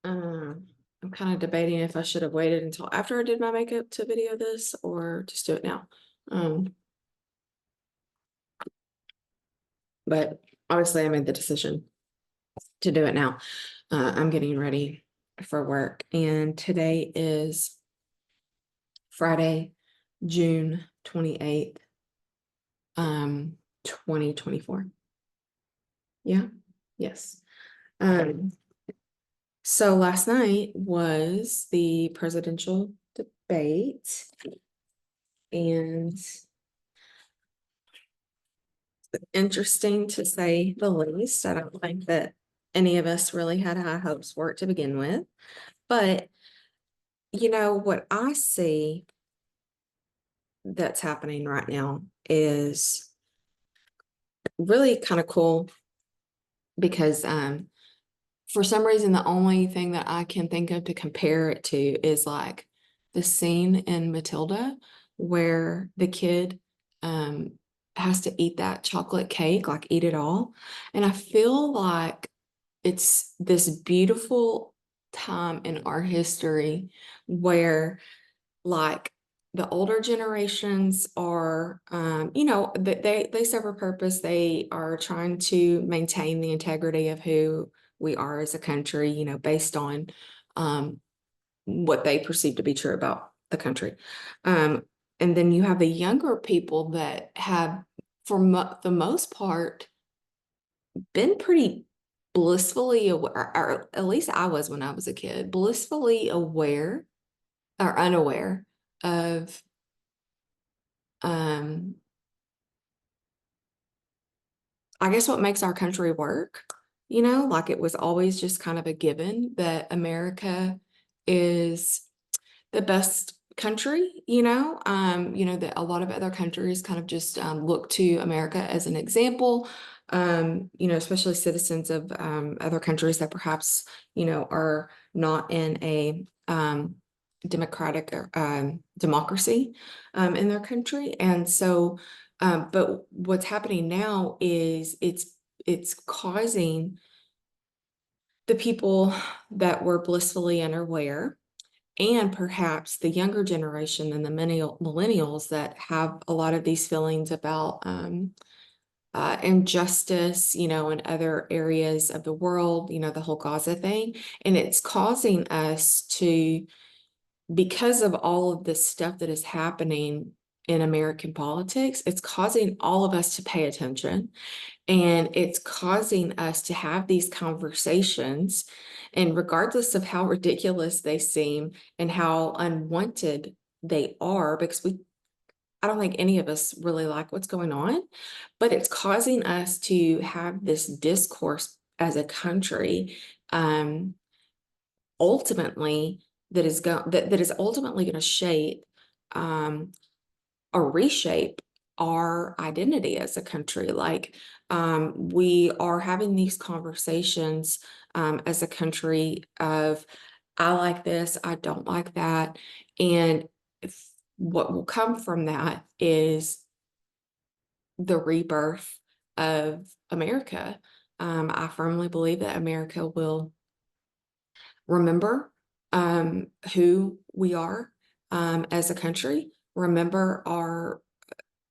I'm kind of debating if I should have waited until after I did my makeup to video this or just do it now. Um, but obviously I made the decision to do it now. I'm getting ready for work, and today is Friday, June 28th, 2024. Yeah, yes. Um, so last night was the presidential debate, and interesting to say the least. I don't think that any of us really had high hopes for it to begin with. But what I see that's happening right now is really kind of cool because for some reason the only thing that I can think of to compare it to is like the scene in Matilda where the kid um has to eat that chocolate cake, like eat it all. And I feel like it's this beautiful time in our history where like the older generations are they serve a purpose. They are trying to maintain the integrity of who we are as a country, based on what they perceive to be true about the country. um, and then you have the younger people that have, for the most part, been pretty blissfully aware, or at least I was when I was a kid, blissfully aware or unaware of um I guess what makes our country work. Like it was always just kind of a given that America is the best country. That a lot of other countries kind of just look to America as an example. Especially citizens of other countries that perhaps are not in a democratic or democracy in their country. And so but what's happening now is it's causing the people that were blissfully unaware, and perhaps the younger generation and the millennials that have a lot of these feelings about injustice, in other areas of the world, the whole Gaza thing. And it's causing us to, because of all of this stuff that is happening in American politics, it's causing all of us to pay attention, and it's causing us to have these conversations. And regardless of how ridiculous they seem and how unwanted they are, because I don't think any of us really like what's going on, but it's causing us to have this discourse as a country, um, ultimately that is ultimately going to shape um, or reshape our identity as a country. Like we are having these conversations as a country of I like this, I don't like that, and what will come from that is the rebirth of America. I firmly believe that America will remember who we are as a country, remember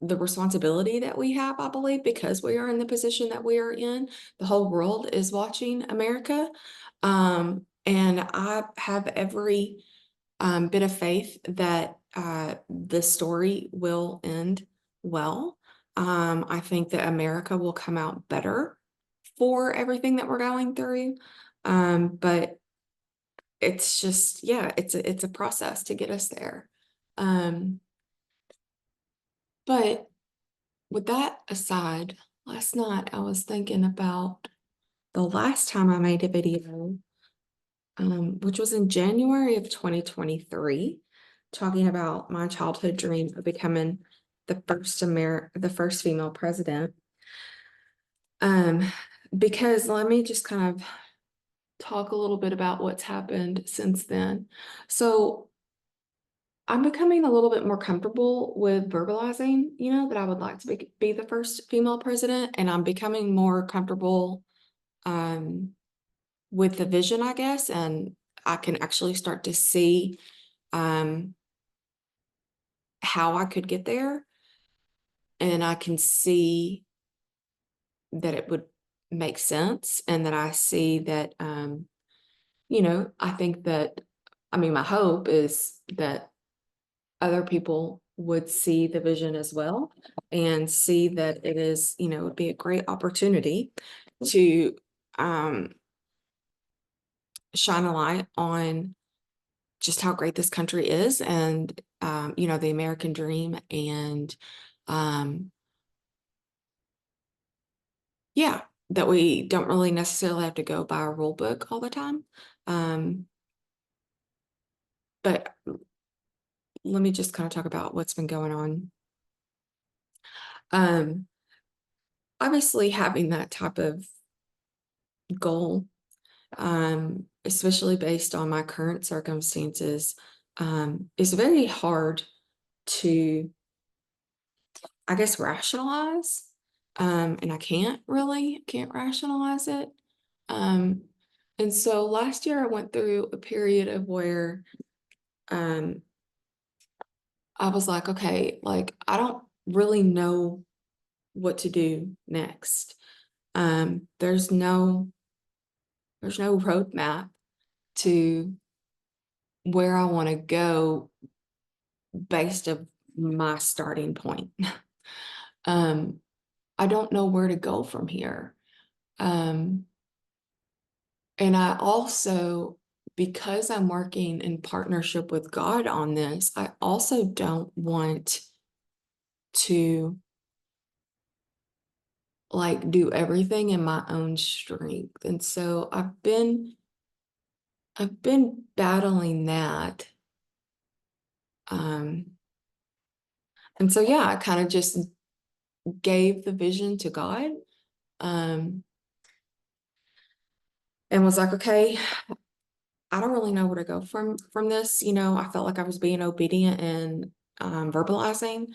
the responsibility that we have, I believe, because we are in the position that we are in. The whole world is watching America. And I have every bit of faith that the story will end well. I think that America will come out better for everything that we're going through. But it's just, yeah, it's a process to get us there. Um, but with that aside, last night I was thinking about the last time I made a video, which was in January of 2023, talking about my childhood dream of becoming the first female president. Um, because let me just kind of talk a little bit about what's happened since then. So I'm becoming a little bit more comfortable with verbalizing, that I would like to be the first female president, and I'm becoming more comfortable um, with the vision, I guess, and I can actually start to see how I could get there, and I can see that it would make sense, and that I see that, I think that, I mean, my hope is that other people would see the vision as well and see that it is, it would be a great opportunity to um, shine a light on just how great this country is, and, the American dream. And um, yeah, that we don't really necessarily have to go by a rule book all the time. Um, but let me just kind of talk about what's been going on. Um, Obviously, having that type of goal, especially based on my current circumstances, is very hard to, I guess, rationalize. And I can't rationalize it. Um, and so last year I went through a period of where um, I was like, okay, like I don't really know what to do next. There's no roadmap to where I want to go based of my starting point. um, I don't know where to go from here. Um, and I also, because I'm working in partnership with God on this, I also don't want to like do everything in my own strength. And so I've been battling that. Um, and so yeah, I kind of just gave the vision to God. Um, and was like, okay, I don't really know where to go from this. I felt like I was being obedient and verbalizing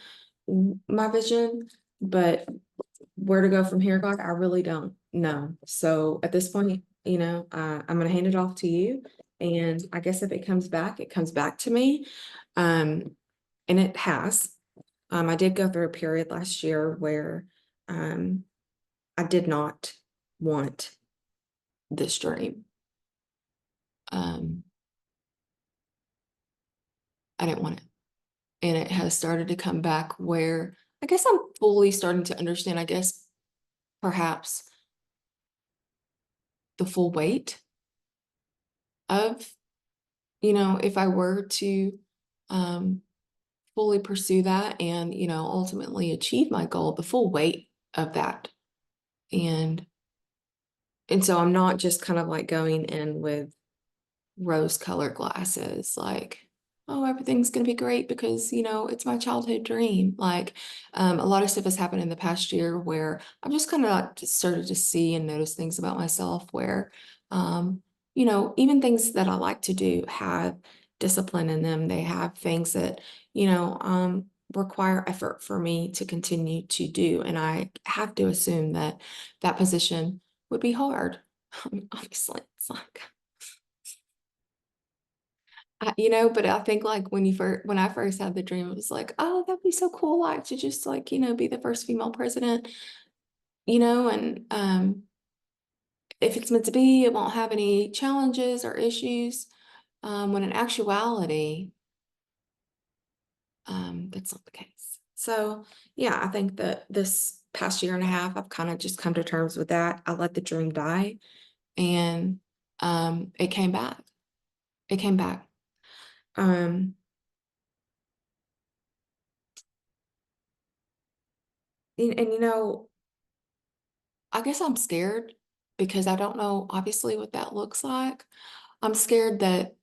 my vision, but where to go from here, God, I really don't know. So at this point, I'm going to hand it off to you. And I guess if it comes back, it comes back to me. Um, and it has. I did go through a period last year where um, I did not want this dream. Um, I didn't want it. And it has started to come back where I guess I'm fully starting to understand, I guess, perhaps the full weight of, if I were to um, fully pursue that and, ultimately achieve my goal, the full weight of that. And so I'm not just kind of like going in with rose-colored glasses, like, oh, everything's going to be great because, it's my childhood dream. Like, a lot of stuff has happened in the past year where I've just kind of like just started to see and notice things about myself where, even things that I like to do have discipline in them. They have things that, require effort for me to continue to do. And I have to assume that that position would be hard. Obviously, it's like, but I think like when I first had the dream, it was like, oh, that'd be so cool, like to just like, be the first female president, and if it's meant to be, it won't have any challenges or issues. When in actuality, that's not the case. So yeah, I think that this past year and a half, I've kind of just come to terms with that. I let the dream die, and it came back. It came back. Um, and I guess I'm scared because I don't know obviously what that looks like. I'm scared that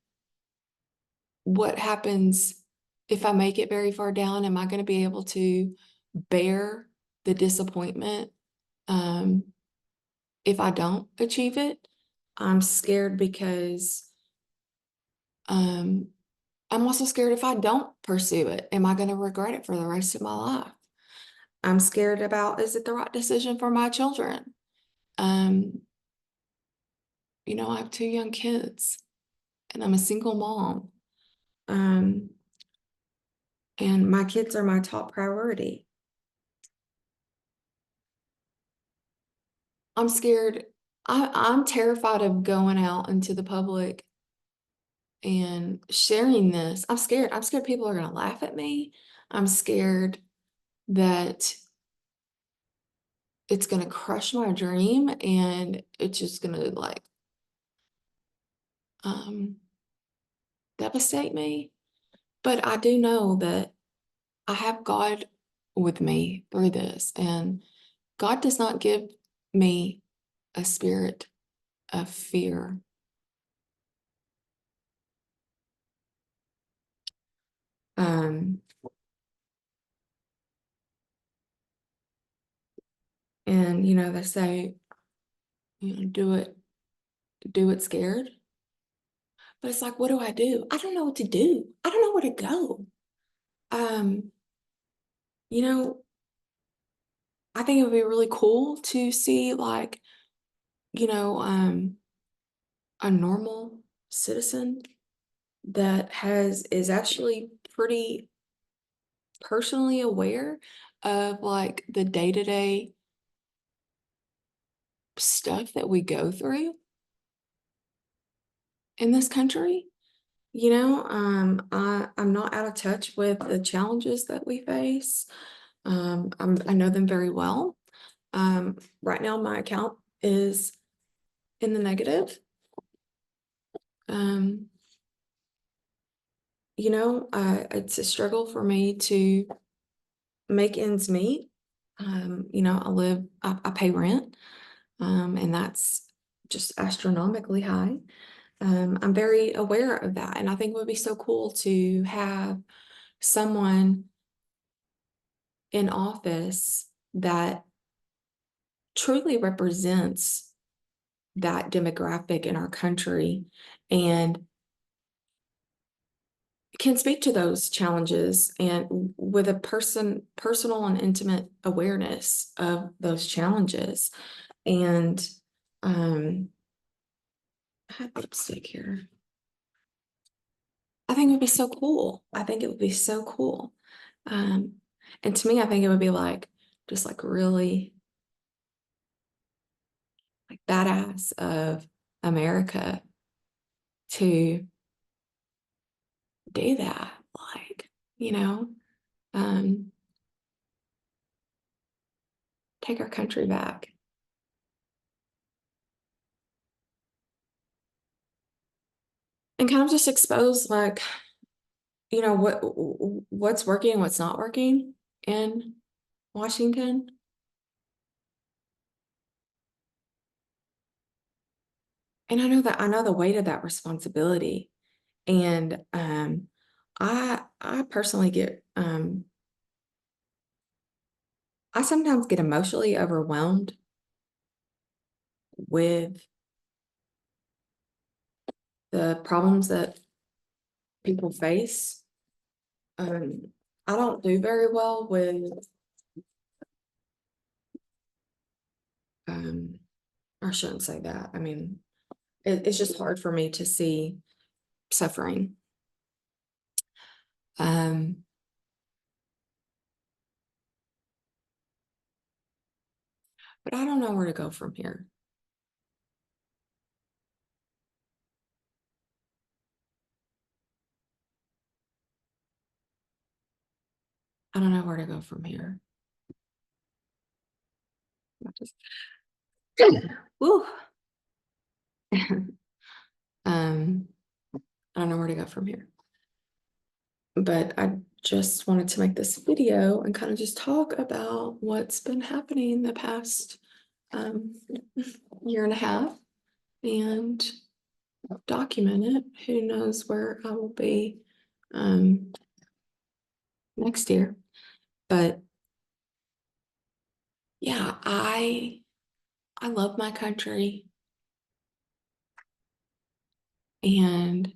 what happens if I make it very far down, am I going to be able to bear the disappointment um, if I don't achieve it? I'm scared because um, I'm also scared if I don't pursue it, am I going to regret it for the rest of my life? I'm scared about, is it the right decision for my children? Um, I have two young kids. and I'm a single mom. And my kids are my top priority. I'm scared. I'm terrified of going out into the public and sharing this. I'm scared. I'm scared people are going to laugh at me. I'm scared that it's going to crush my dream and it's just going to like um devastate me. But I do know that I have God with me through this, and God does not give me a spirit of fear. Um, and they say, do it scared. But it's like, what do I do? I don't know what to do. I don't know where to go. Um, you know, I think it would be really cool to see like, you know, um, a normal citizen that is actually pretty personally aware of like the day-to-day stuff that we go through in this country. I'm not out of touch with the challenges that we face. I know them very well. Right now, my account is in the negative. Um, it's a struggle for me to make ends meet. I pay rent, and that's just astronomically high. I'm very aware of that, and I think it would be so cool to have someone in office that truly represents that demographic in our country and can speak to those challenges and with a personal and intimate awareness of those challenges. And I have lipstick here. I think it would be so cool. I think it would be so cool. Um, and to me, I think it would be like just like really like badass of America to do that. Like, you know, um, take our country back and kind of just expose like, what's working and what's not working in Washington. And I know the weight of that responsibility. And I personally I sometimes get emotionally overwhelmed with the problems that people face. I don't do very well with um I shouldn't say that. I mean, it's just hard for me to see suffering. Um, but I don't know where to go from here. I don't know where to go from here. I just, woo. um, I don't know where to go from here. But I just wanted to make this video and kind of just talk about what's been happening the past um, year and a half and document it. Who knows where I will be um, next year. But yeah, I love my country and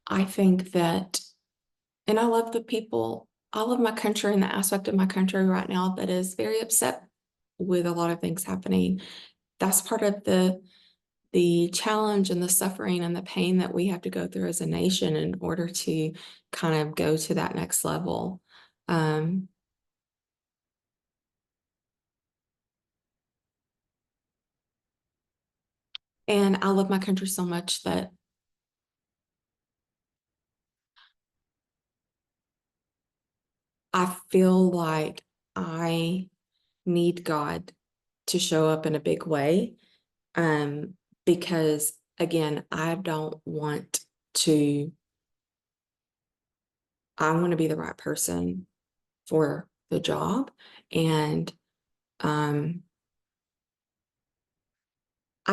I think that, and I love the people, I love my country and the aspect of my country right now that is very upset with a lot of things happening. That's part of the challenge and the suffering and the pain that we have to go through as a nation in order to kind of go to that next level. And I love my country so much that I feel like I need God to show up in a big way. Because again, I want to be the right person for the job. And I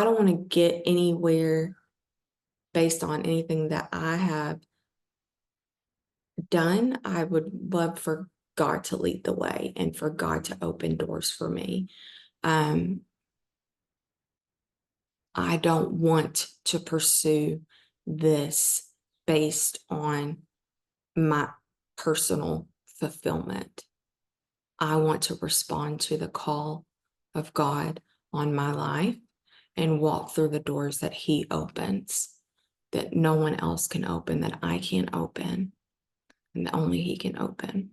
don't want to get anywhere based on anything that I have done. I would love for God to lead the way and for God to open doors for me. I don't want to pursue this based on my personal fulfillment. I want to respond to the call of God on my life and walk through the doors that He opens, that no one else can open, that I can't open, and that only He can open.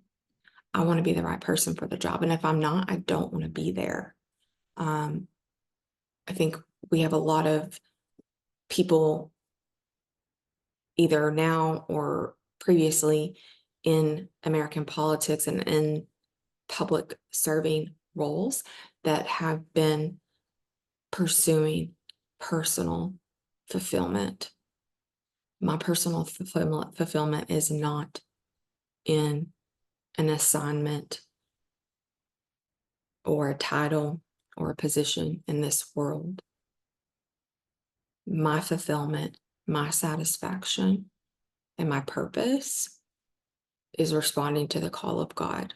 I want to be the right person for the job. And if I'm not, I don't want to be there. I think we have a lot of people, either now or previously, in American politics and in public serving roles that have been pursuing personal fulfillment. My personal fulfillment is not in an assignment or a title or a position in this world. My fulfillment, my satisfaction, and my purpose is responding to the call of God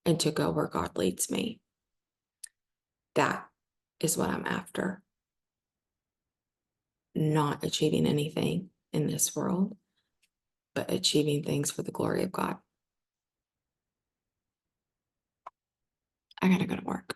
and to go where God leads me. That is what I'm after. Not achieving anything in this world, but achieving things for the glory of God. I gotta go to work.